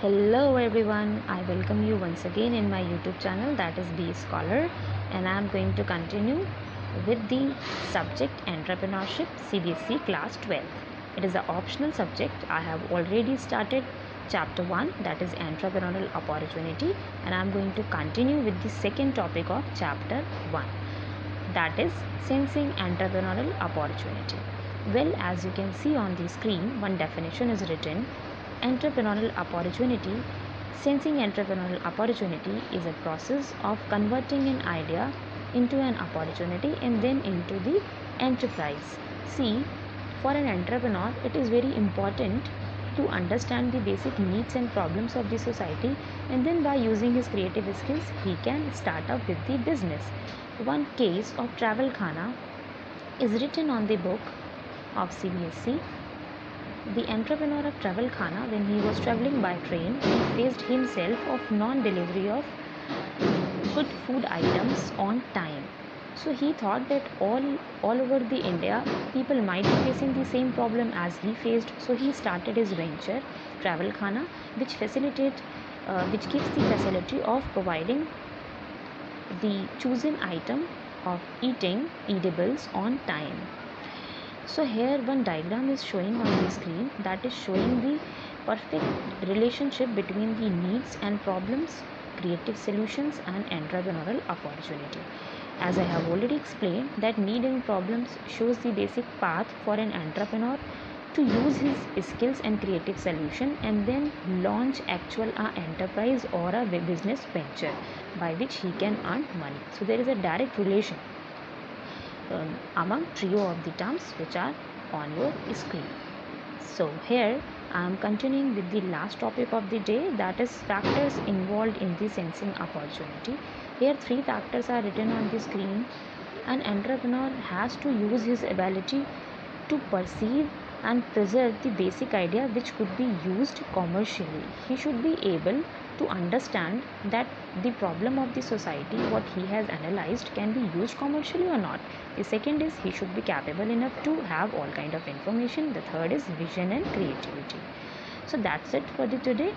Hello everyone, I welcome you once again in my YouTube channel, that is Be Scholar, and I am going to continue with the subject Entrepreneurship CBSE class 12. It is an optional subject. I have already started chapter 1, that is Entrepreneurial Opportunity, and I am going to continue with the second topic of chapter 1, that is Sensing Entrepreneurial Opportunity. Well, as you can see on the screen, one definition is written: entrepreneurial opportunity. Sensing entrepreneurial opportunity is a process of converting an idea into an opportunity and then into the enterprise. See, for an entrepreneur, it is very important to understand the basic needs and problems of the society, and then by using his creative skills, he can start up with the business. One case of Travel Khana is written on the book of CBSE. The entrepreneur of Travel Khana, when he was traveling by train, he faced himself of non-delivery of good food items on time. So he thought that all over the India, people might be facing the same problem as he faced. So he started his venture, Travel Khana, which gives the facility of providing the chosen item of eating edibles on time. So here one diagram is showing on the screen, that is showing the perfect relationship between the needs and problems, creative solutions and entrepreneurial opportunity. As I have already explained, that need and problems shows the basic path for an entrepreneur to use his skills and creative solution and then launch actual enterprise or a business venture by which he can earn money. So there is a direct relation among trio of the terms which are on your screen. So here I am continuing with the last topic of the day, that is factors involved in the sensing opportunity. Here three factors are written on the screen. An entrepreneur has to use his ability to perceive and preserve the basic idea which could be used commercially. He should be able to understand that the problem of the society, what he has analyzed, can be used commercially or not. The second is he should be capable enough to have all kind of information. The third is vision and creativity. So that's it for the today.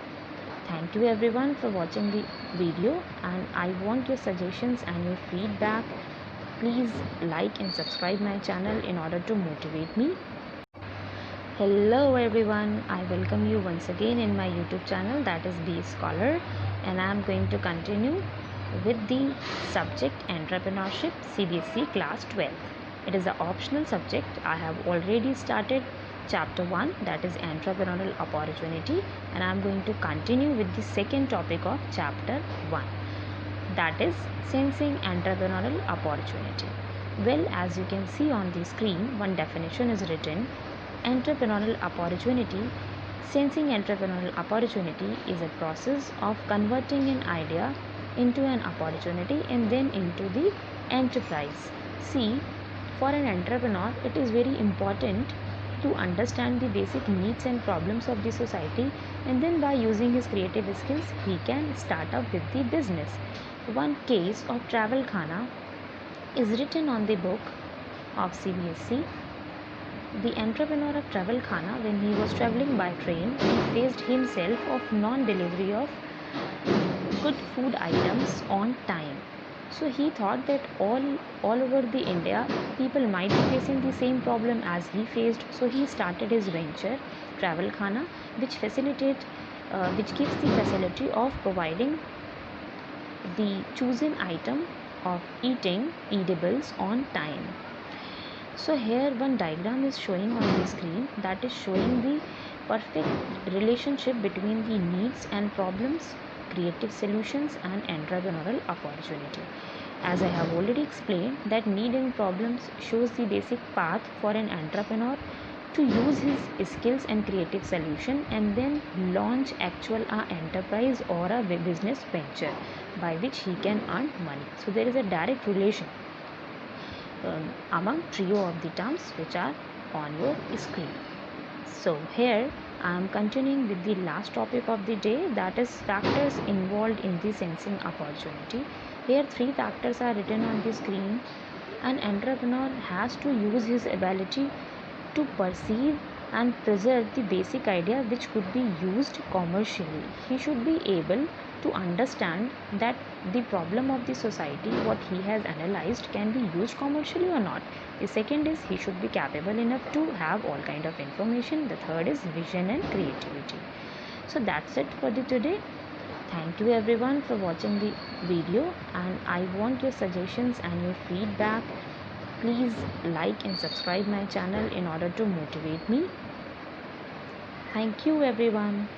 Thank you everyone for watching the video, and I want your suggestions and your feedback. Please like and subscribe my channel in order to motivate me. Hello everyone, I welcome you once again in my YouTube channel, that is Be Scholar, and I am going to continue with the subject Entrepreneurship CBSE class 12. It is an optional subject. I have already started chapter 1, that is Entrepreneurial Opportunity, and I am going to continue with the second topic of chapter 1, that is Sensing Entrepreneurial Opportunity. Well, as you can see on the screen, one definition is written: entrepreneurial opportunity. Sensing entrepreneurial opportunity is a process of converting an idea into an opportunity and then into the enterprise. See, for an entrepreneur, it is very important to understand the basic needs and problems of the society, and then by using his creative skills, he can start up with the business. One case of Travel Khana is written on the book of CBSE. The entrepreneur of Travel Khana, when he was traveling by train, he faced himself of non-delivery of good food items on time. So he thought that all over the India, people might be facing the same problem as he faced. So he started his venture, Travel Khana, which gives the facility of providing the chosen item of eating edibles on time. So here one diagram is showing on the screen, that is showing the perfect relationship between the needs and problems, creative solutions and entrepreneurial opportunity. As I have already explained, that need and problems shows the basic path for an entrepreneur to use his skills and creative solution and then launch actual enterprise or a business venture by which he can earn money. So there is a direct relation among trio of the terms which are on your screen. So here I am continuing with the last topic of the day, that is factors involved in the sensing opportunity. Here three factors are written on the screen. An entrepreneur has to use his ability to perceive and preserve the basic idea which could be used commercially. He should be able to understand that the problem of the society, what he has analyzed, can be used commercially or not. The second is he should be capable enough to have all kind of information. The third is vision and creativity. So that's it for the today. Thank you everyone for watching the video, and I want your suggestions and your feedback. Please like and subscribe my channel in order to motivate me. Thank you everyone.